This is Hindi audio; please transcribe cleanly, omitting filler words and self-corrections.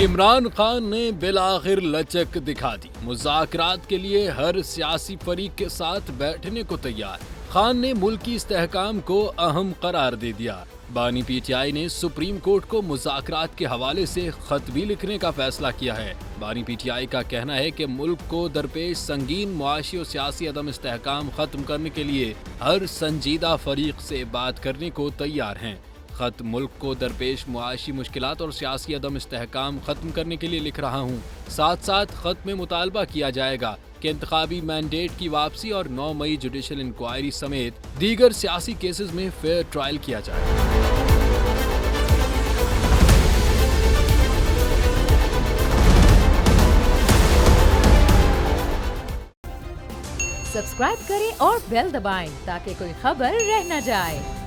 इमरान खान ने बिलाखिर लचक दिखा दी। मुज़ाकरात के लिए हर सियासी फरीक के साथ बैठने को तैयार। खान ने मुल्की इस्तेहकाम को अहम करार दे दिया। बानी पीटीआई ने सुप्रीम कोर्ट को मुज़ाकरात के हवाले से खत भी लिखने का फैसला किया है। बानी पीटीआई का कहना है कि मुल्क को दरपेश संगीन मुआशी और सियासी अदम इस्तेहकाम खत्म करने के लिए हर संजीदा फरीक से बात करने को तैयार हैं। खत मुल्क को दरपेश मुआशी मुश्किलात और सियासी अदम इस्तेहकाम खत्म करने के लिए लिख रहा हूँ। साथ साथ खत में मुतालबा किया जाएगा कि इंतखाबी मैंडेट की वापसी और 9 मई जुडिशल इंक्वायरी समेत दीगर सियासी केसेस में फेयर ट्रायल किया जाए। सब्सक्राइब करें और बेल दबाएं ताकि कोई खबर रह न जाए।